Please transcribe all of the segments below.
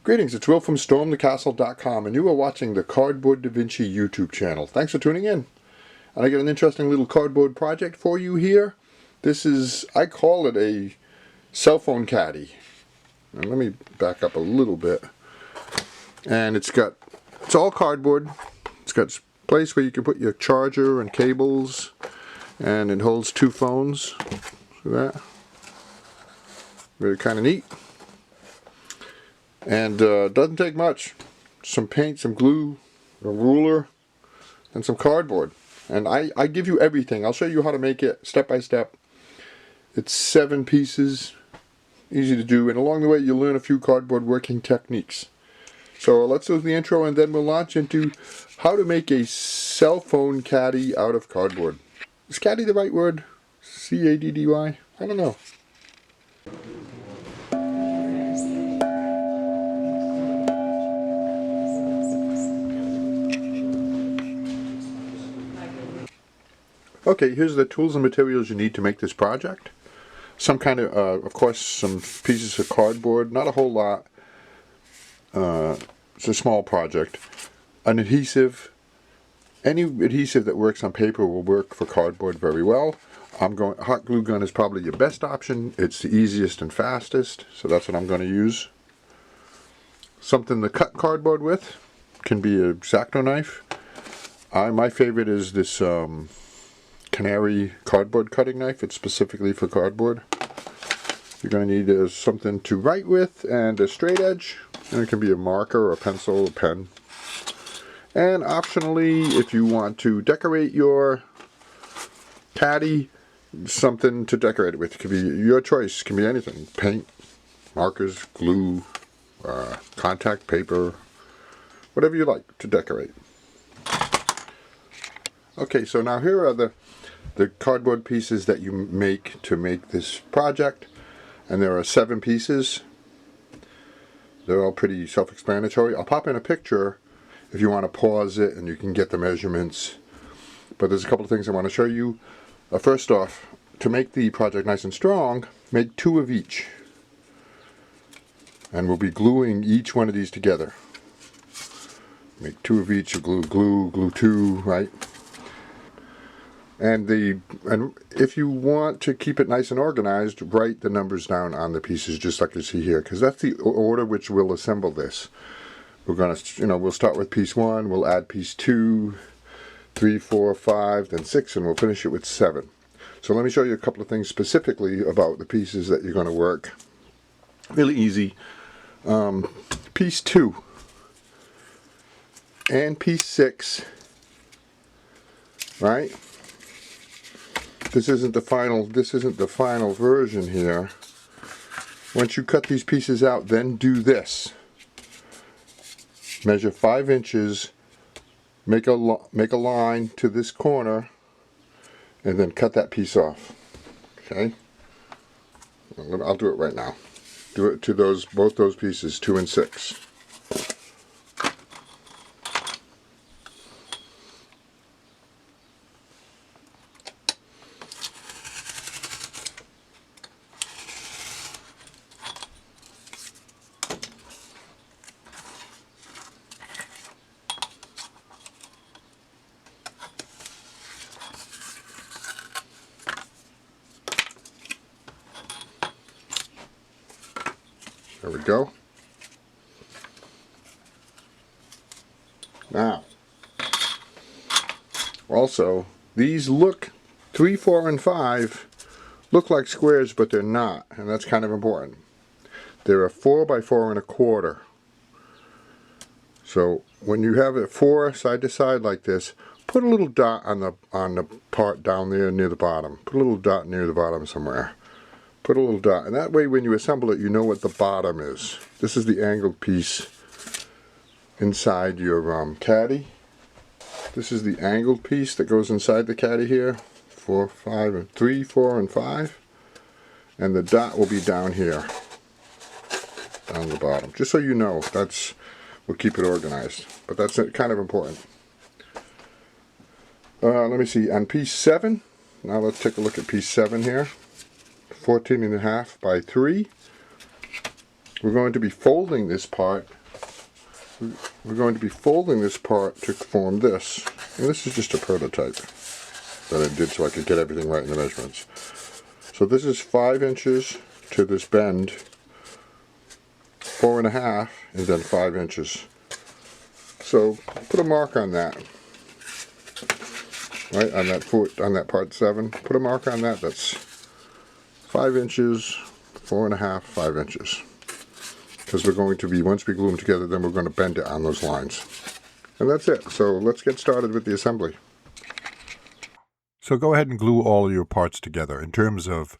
Greetings, it's Will from StormTheCastle.com, and you are watching the Cardboard Da Vinci YouTube channel. Thanks for tuning in. And I got an interesting little cardboard project for you here. This is, I call it a Cellphone Caddy. Now let me back up a little bit. And it's all cardboard. It's got a place where you can put your charger and cables, and it holds 2 phones. See that? Really kind of neat. And doesn't take much. Some paint, some glue, a ruler, and some cardboard. And I give you everything. I'll show you how to make it step by step. It's 7 pieces, easy to do, and along the way you'll learn a few cardboard working techniques. So let's do the intro and then we'll launch into how to make a Cellphone Caddy out of cardboard. Is caddy the right word? C-A-D-D-Y? I don't know. Okay, here's the tools and materials you need to make this project. Some kind of course, some pieces of cardboard, not a whole lot. It's a small project. An adhesive. Any adhesive that works on paper will work for cardboard very well. Hot glue gun is probably your best option. It's the easiest and fastest, so that's what I'm going to use. Something to cut cardboard with can be an X-Acto knife. My favorite is this Canary cardboard cutting knife. It's specifically for cardboard. You're going to need something to write with and a straight edge, and it can be a marker, a pencil, a pen. And optionally, if you want to decorate your caddy, something to decorate it with. It could be your choice. It can be anything: paint, markers, glue, contact paper, whatever you like to decorate. Okay, so now here are the cardboard pieces that you make to make this project, and there are 7 pieces. They're all pretty self-explanatory. I'll pop in a picture if you want to pause it and you can get the measurements, but there's a couple of things I want to show you. First off, to make the project nice and strong, make 2 of each, and we'll be gluing each one of these together. Make 2 of each, glue 2, right? And if you want to keep it nice and organized, write the numbers down on the pieces just like you see here, because that's the order which we'll assemble this. We're going to, we'll start with piece 1, we'll add piece 2, 3, 4, 5, then 6, and we'll finish it with 7. So let me show you a couple of things specifically about the pieces that you're going to work. Really easy. Piece 2 and piece 6, right? This isn't the final version here. Once you cut these pieces out, then do this. Measure 5 inches, make a line to this corner, and then cut that piece off. Okay? I'll do it right now. Do it to both those pieces, 2 and 6. There we go. Now, also, these look, 3, 4, and 5 look like squares, but they're not, and that's kind of important. They're a 4 by 4 1/4. So when you have it 4 side to side like this, put a little dot on the part down there near the bottom. Put a little dot near the bottom somewhere. Put a little dot, and that way when you assemble it, you know what the bottom is. This is the angled piece inside your caddy. This is the angled piece that goes inside the caddy here. 4, 5, and 3, 4, and 5. And the dot will be down here, down the bottom. Just so you know, we'll keep it organized. But that's kind of important. Let me see, on piece 7, now let's take a look at piece 7 here. 14.5 by 3. we're going to be folding this part. We're going to be folding this part to form this. And this is just a prototype that I did so I could get everything right in the measurements. So this is 5 inches to this bend, 4.5, and then 5 inches. So put a mark on that. Right, on that foot, on that part 7. Put a mark on that. That's 5 inches, 4.5, 5 inches. Because we're going to be, once we glue them together, then we're going to bend it on those lines. And that's it. So let's get started with the assembly. So go ahead and glue all of your parts together in terms of,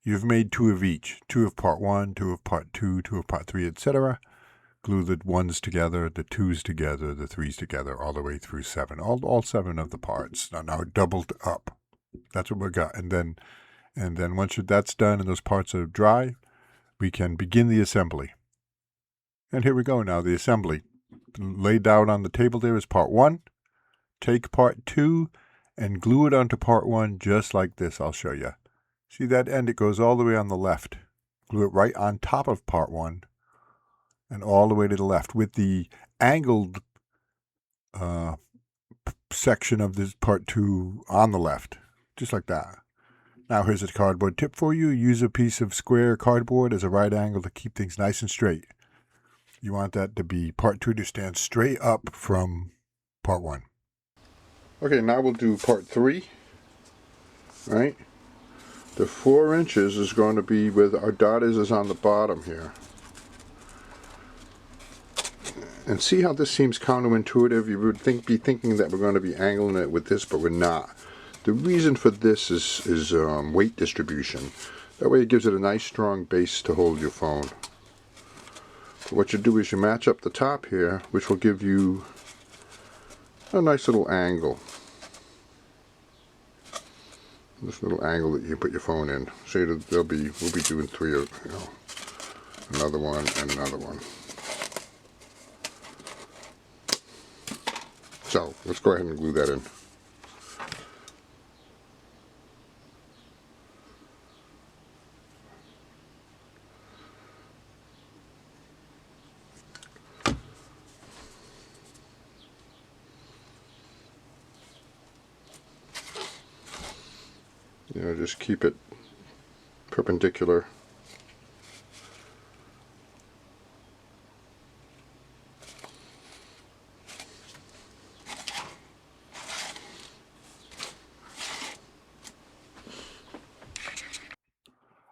you've made 2 of each. 2 of part 1, 2 of part 2, 2 of part 3, etc. Glue the 1s together, the 2s together, the 3s together, all the way through 7. All 7 of the parts. Now doubled up. That's what we got. And then once that's done and those parts are dry, we can begin the assembly. And here we go now, the assembly. Laid out on the table there is part 1. Take part 2 and glue it onto part 1 just like this. I'll show you. See that end? It goes all the way on the left. Glue it right on top of part 1 and all the way to the left with the angled section of this part 2 on the left, just like that. Now here's a cardboard tip for you. Use a piece of square cardboard as a right angle to keep things nice and straight. You want that to be part 2 to stand straight up from part 1. Okay, now we'll do part 3, right? The 4 inches is going to be where our dot is on the bottom here. And see how this seems counterintuitive? You would be thinking that we're going to be angling it with this, but we're not. The reason for this is weight distribution. That way it gives it a nice strong base to hold your phone. But what you do is you match up the top here, which will give you a nice little angle. This little angle that you put your phone in. See, we'll be doing 3 of, another one and another one. So let's go ahead and glue that in. Just keep it perpendicular.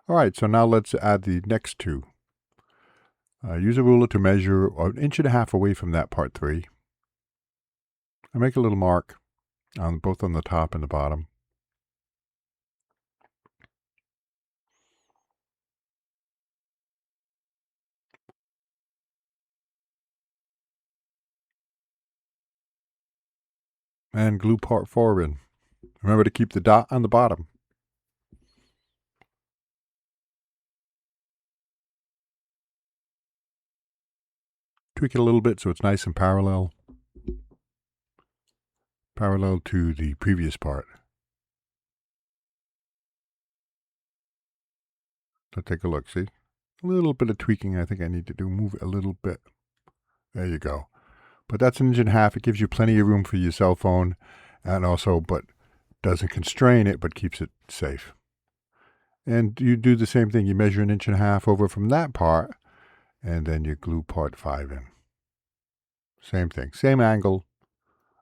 Alright, so now let's add the next 2. Use a ruler to measure 1.5 inches away from that part 3. I make a little mark on both on the top and the bottom. And glue part 4 in. Remember to keep the dot on the bottom. Tweak it a little bit so it's nice and parallel to the previous part. Let's take a look, see? A little bit of tweaking I think I need to do. Move it a little bit. There you go. But that's 1.5 inches. It gives you plenty of room for your cell phone, and also, but doesn't constrain it, but keeps it safe. And you do the same thing. You measure 1.5 inches over from that part, and then you glue part 5 in. Same thing. Same angle.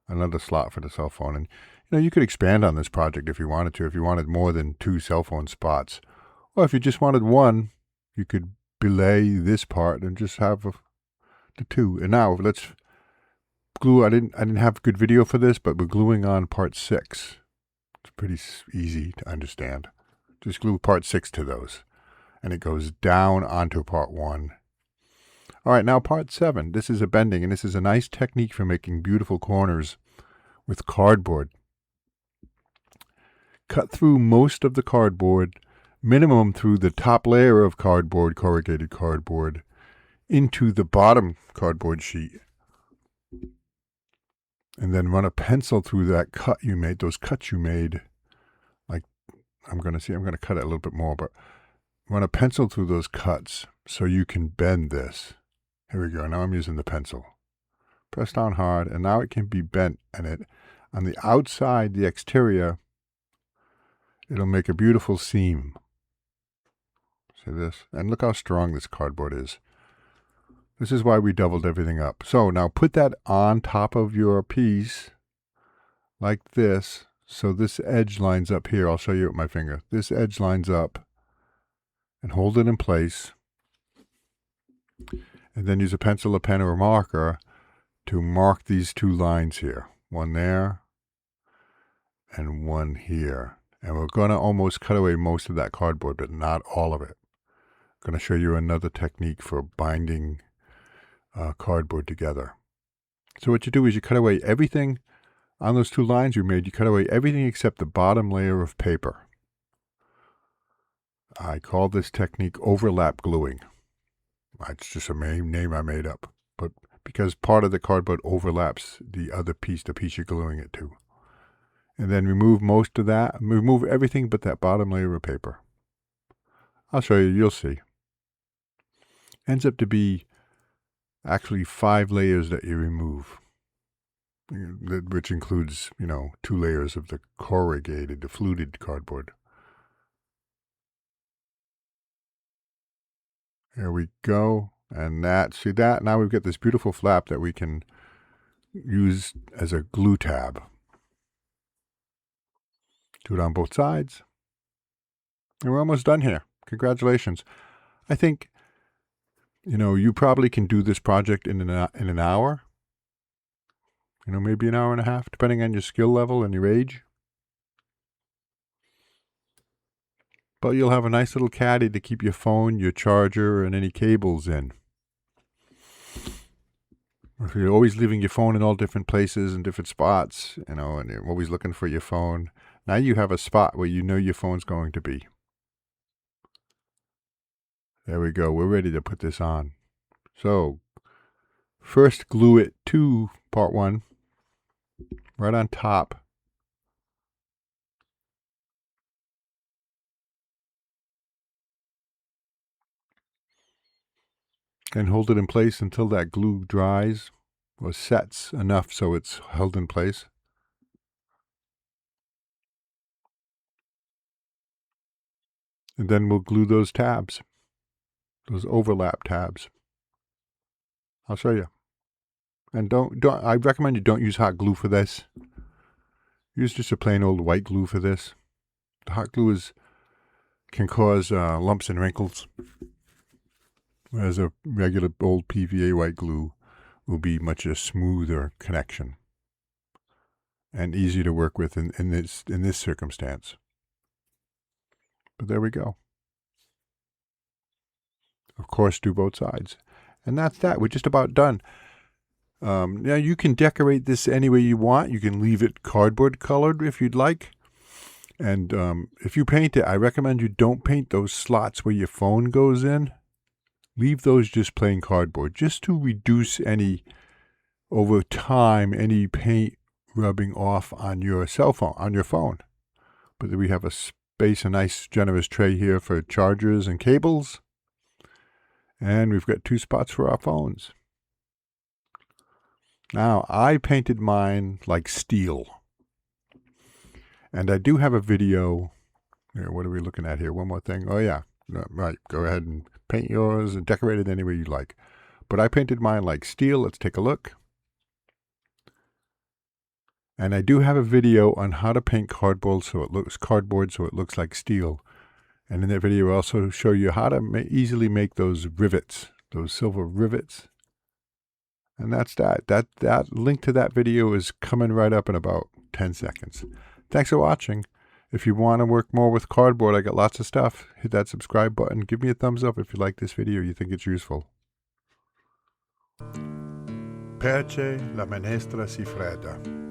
Another slot for the cell phone. And you could expand on this project if you wanted to. If you wanted more than 2 cell phone spots, or if you just wanted 1, you could belay this part and just have the 2. And now let's glue. I didn't have good video for this, but we're gluing on part 6. It's pretty easy to understand. Just glue part 6 to those, and it goes down onto part 1. All right, now part 7. This is a bending, and this is a nice technique for making beautiful corners with cardboard. Cut through most of the cardboard, minimum through the top layer of cardboard, corrugated cardboard, into the bottom cardboard sheet. And then run a pencil through that cut you made, those cuts you made. Like, I'm going to cut it a little bit more, but run a pencil through those cuts so you can bend this. Here we go. Now I'm using the pencil. Press down hard, and now it can be bent, and on the outside, the exterior, it'll make a beautiful seam. See this? And look how strong this cardboard is. This is why we doubled everything up. So now put that on top of your piece like this. So this edge lines up here. I'll show you with my finger. This edge lines up, and hold it in place. And then use a pencil, a pen, or a marker to mark these two lines here. One there and one here. And we're going to almost cut away most of that cardboard, but not all of it. I'm going to show you another technique for binding cardboard together. So what you do is you cut away everything on those two lines you made. You cut away everything except the bottom layer of paper. I call this technique overlap gluing. It's just a name I made up, but because part of the cardboard overlaps the other piece, the piece you're gluing it to. And then remove most of that, remove everything but that bottom layer of paper. I'll show you, you'll see. Ends up to be actually 5 layers that you remove, which includes, 2 layers of the corrugated, the fluted cardboard. Here we go. And see that? Now we've got this beautiful flap that we can use as a glue tab. Do it on both sides. And we're almost done here. Congratulations. I think, you probably can do this project in an hour. Maybe an hour and a half, depending on your skill level and your age. But you'll have a nice little caddy to keep your phone, your charger, and any cables in. If you're always leaving your phone in all different places and different spots, and you're always looking for your phone, now you have a spot where you know your phone's going to be. There we go. We're ready to put this on. So, first glue it to part 1, right on top. And hold it in place until that glue dries or sets enough so it's held in place. And then we'll glue those tabs, those overlap tabs. I'll show you. And I recommend you don't use hot glue for this. Use just a plain old white glue for this. The hot glue can cause lumps and wrinkles, whereas a regular old PVA white glue will be much a smoother connection and easy to work with in this circumstance. But there we go. Of course, do both sides. And that's that. We're just about done. Now you can decorate this any way you want. You can leave it cardboard colored if you'd like. And if you paint it, I recommend you don't paint those slots where your phone goes in. Leave those just plain cardboard, just to reduce over time, any paint rubbing off on your cell phone, on your phone. But we have a nice generous tray here for chargers and cables. And we've got 2 spots for our phones. Now, I painted mine like steel. And I do have a video. Here, what are we looking at here? One more thing. Oh, yeah. Right. Go ahead and paint yours and decorate it any way you like. But I painted mine like steel. Let's take a look. And I do have a video on how to paint cardboard so it looks like steel. And in that video, I also show you how to easily make those rivets, those silver rivets. And that's that. That link to that video is coming right up in about 10 seconds. Thanks for watching. If you want to work more with cardboard, I got lots of stuff. Hit that subscribe button. Give me a thumbs up if you like this video, you think it's useful. Perché la minestra si fredda.